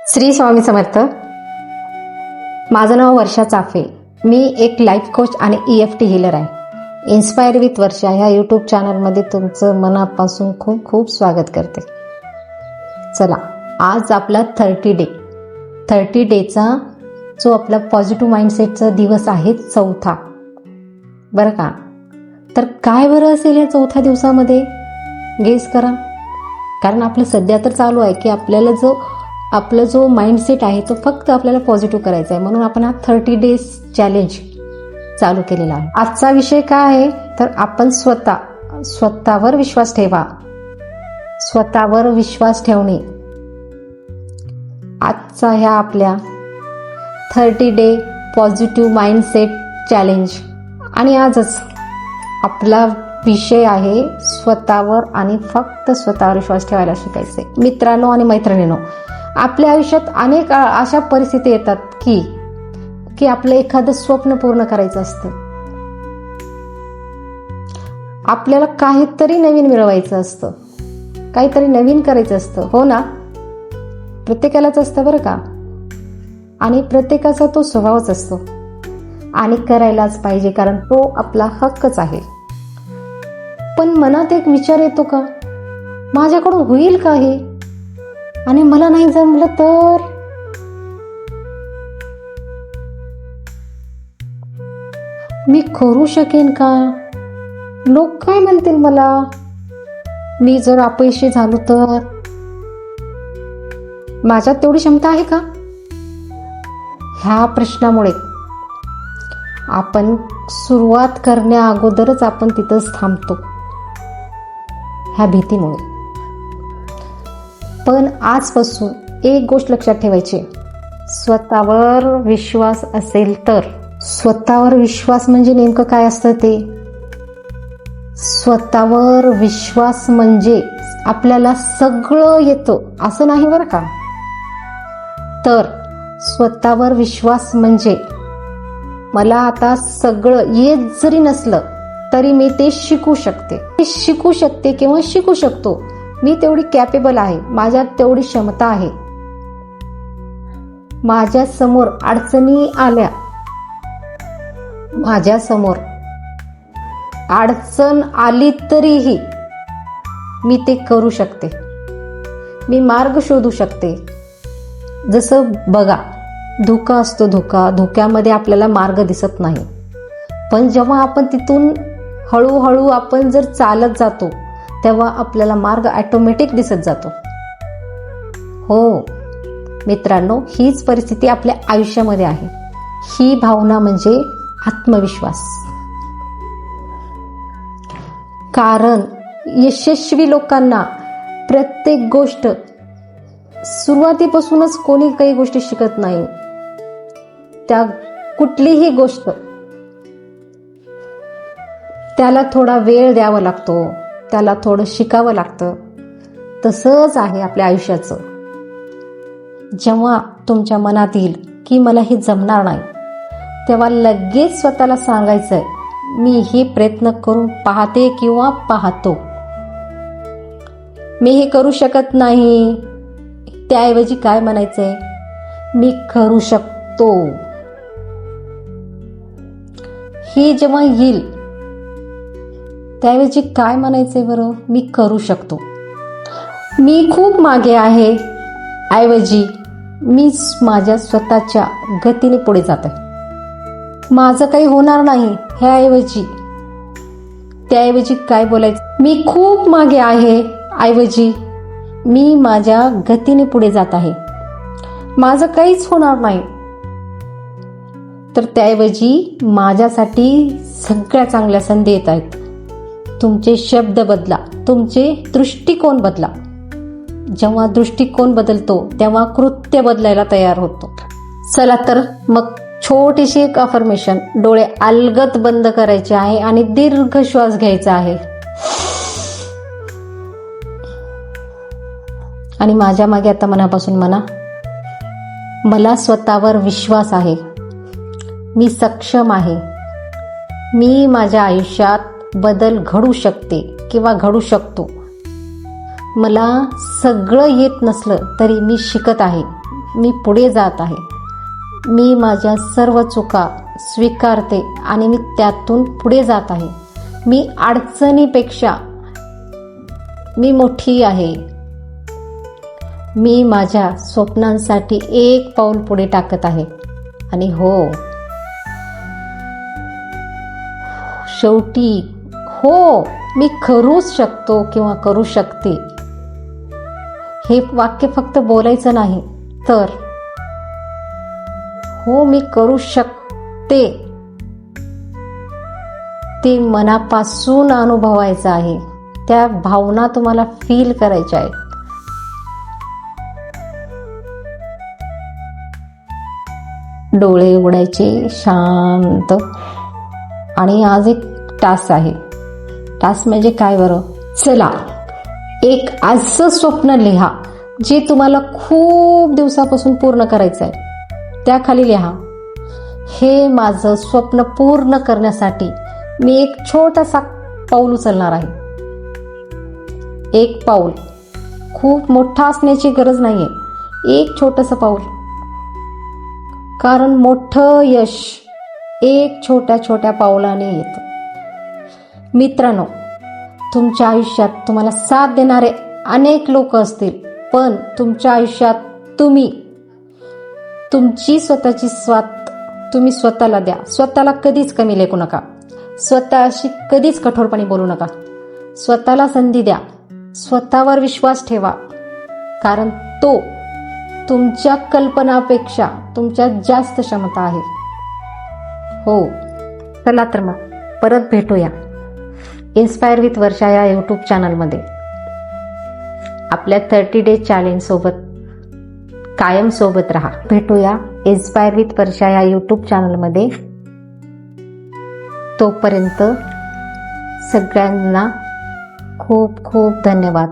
श्री स्वामी समर्थ. माझं नाव वर्षा चाफे. मी एक life coach आणि EFT हीलर आहे. इन्स्पायर विथ वर्षा ह्या यूट्यूब चॅनलमध्ये तुमचं मनापासून खूप खूप स्वागत करते. चला, आज आपला 30 डेचा जो आपला पॉझिटिव्ह माइंडसेटचा दिवस आहे, चौथा. बरं का? तर काय बरं असेल या चौथ्या दिवसामध्ये, गेस करा. कारण आपलं सध्या तर चालू आहे की आपला जो माइंडसेट आहे तो फक्त आपल्याला पॉझिटिव्ह करायचा आहे, म्हणून आपण हा 30 डेज चॅलेंज चालू केलेला आहे. आजचा विषय काय आहे तर आपण स्वतःवर विश्वास ठेवा. स्वतःवर विश्वास ठेवणे आजचा ह्या आपल्या 30 डे पॉझिटिव्ह माइंडसेट चॅलेंज. आणि आजच आपला विषय आहे स्वतःवर आणि फक्त स्वतःवर विश्वास ठेवायला शिकायचे. मित्रांनो आणि मैत्रिणींनो, आपल्या आयुष्यात अनेक अशा परिस्थिती येतात की आपलं एखादं स्वप्न पूर्ण करायचं असतं. आपल्याला काहीतरी नवीन मिळवायचं असतं, काहीतरी नवीन करायचं असतं. हो ना? प्रत्येकालाच असतं बरं का. आणि प्रत्येकाचा तो स्वभावच असतो आणि करायलाच पाहिजे, कारण तो आपला हक्कच आहे. पण मनात एक विचार येतो का, माझ्याकडून होईल का हे? आणि मला नाही जमलं तर? मी करू शकेन का? लोक काय म्हणतील मला? मी जर अपयशी झालो तर? माझ्यात तेवढी क्षमता आहे का? ह्या प्रश्नामुळे आपण सुरुवात करण्या अगोदरच आपण तिथंच थांबतो, ह्या भीतीमुळे. पण आजपासून एक गोष्ट लक्षात ठेवायची, स्वतःवर विश्वास असेल तर. स्वतःवर विश्वास म्हणजे नेमकं काय असतं ते? स्वतःवर विश्वास म्हणजे आपल्याला सगळं येतं असं नाही बरं का. तर स्वतःवर विश्वास म्हणजे मला आता सगळं येत जरी नसलं तरी मी ते शिकू शकते किंवा शिकू शकतो. मी तेवढी कॅपेबल आहे, माझ्यात तेवढी क्षमता आहे. माझ्या समोर अडचणी आल्या, माझ्या समोर अडचण आली तरीही मी ते करू शकते. मी मार्ग शोधू शकते. जसं बघा, धोका असतो, धोक्यामध्ये आपल्याला मार्ग दिसत नाही. पण जेव्हा आपण तिथून हळूहळू आपण जर चालत जातो तेव्हा आपल्याला मार्ग ऑटोमॅटिक दिसत जातो. हो मित्रांनो, हीच परिस्थिती आपल्या आयुष्यामध्ये आहे. ही भावना म्हणजे आत्मविश्वास. कारण यशस्वी लोकांना प्रत्येक गोष्ट सुरुवातीपासूनच कोणी काही गोष्टी शिकत नाही. त्या कुठलीही गोष्ट त्याला थोडा वेळ द्यावा लागतो, त्याला थोडं शिकावं लागतं. तसंच आहे आपल्या आयुष्याचं. जेव्हा तुमच्या मनात येईल की मला हे जमणार नाही, तेव्हा लगेच स्वतःला सांगायचंय, मी हे प्रयत्न करून पाहते किंवा पाहतो. मी हे करू शकत नाही, त्याऐवजी काय म्हणायचंय, मी करू शकतो. हे जेव्हा येईल त्याऐवजी काय म्हणायचंय बरं, मी करू शकतो. मी खूप मागे आहे ऐवजी मी माझ्या स्वतःच्या गतीने पुढे जाते. माझं काही होणार नाही त्याऐवजी काय बोलायचं, मी खूप मागे आहे ऐवजी मी माझ्या गतीने पुढे जात आहे. माझं काहीच होणार नाही, तर त्याऐवजी माझ्यासाठी सगळ्या चांगल्या संधी येत आहेत. तुमचे शब्द बदला, तुमचे दृष्टिकोन बदला. जेव्हा दृष्टिकोन बदलतो तेव्हा कृत्य बदलायला तयार होतो. चला तर मग छोटीशी एक अफर्मेशन. डोळे अलगद बंद करायचे आहे आणि दीर्घ श्वास घ्यायचा आहे. आणि माझ्या मागे आता मनापासून म्हणा, मला स्वतःवर विश्वास आहे, मी सक्षम आहे, मी माझ्या आयुष्यात बदल घडू शकते किंवा घडू शकतो. मला सगळं येत नसलं तरी मी शिकत आहे, मी पुढे जात आहे. मी माझ्या सर्व चुका स्वीकारते आणि मी त्यातून पुढे जात आहे. मी अडचणीपेक्षा मी मोठी आहे. मी माझ्या स्वप्नांसाठी एक पाऊल पुढे टाकत आहे. आणि हो, शेवटी हो, मी करूच शकतो किंवा करू शकते. हे वाक्य फक्त बोलायचं नाही, तर हो, मी करू शकते ते मनापासून अनुभवायचं आहे. त्या भावना तुम्हाला फील करायच्या आहेत. डोळे उघडायचे शांत. आणि आज एक टास्क आहे. टास्क म्हणजे काय बरं? चला, एक असं स्वप्न लिहा जे तुम्हाला खूप दिवसापासून पूर्ण करायचं आहे. त्याखाली लिहा, हे माझं स्वप्न पूर्ण करण्यासाठी मी एक छोटासा पाऊल उचलणार आहे. एक पाऊल, खूप मोठा असण्याची गरज नाहीये. एक छोटंसं पाऊल. कारण मोठं यश एक छोट्या छोट्या पावलाने येतं. मित्रांनो, तुमच्या आयुष्यात तुम्हाला साथ देणारे अनेक लोक असतील, पण तुमच्या आयुष्यात तुमची स्वतःची तुम्ही स्वतःला द्या. स्वतःला कधीच कमी लेखू नका. स्वतःशी कधीच कठोरपणे बोलू नका. स्वतःला संधी द्या. स्वतःवर विश्वास ठेवा, कारण तो तुमच्या कल्पनापेक्षा तुमच्यात जास्त क्षमता आहे. हो, चला तर मग परत भेटूया इन्स्पायर विथ वर्षा या यूट्यूब चॅनलमध्ये. आपल्या 30 डे चॅलेंज सोबत कायम सोबत राहा. भेटूया इन्स्पायर विथ वर्षा या यूट्यूब चॅनलमध्ये. तोपर्यंत सगळ्यांना खूप खूप धन्यवाद.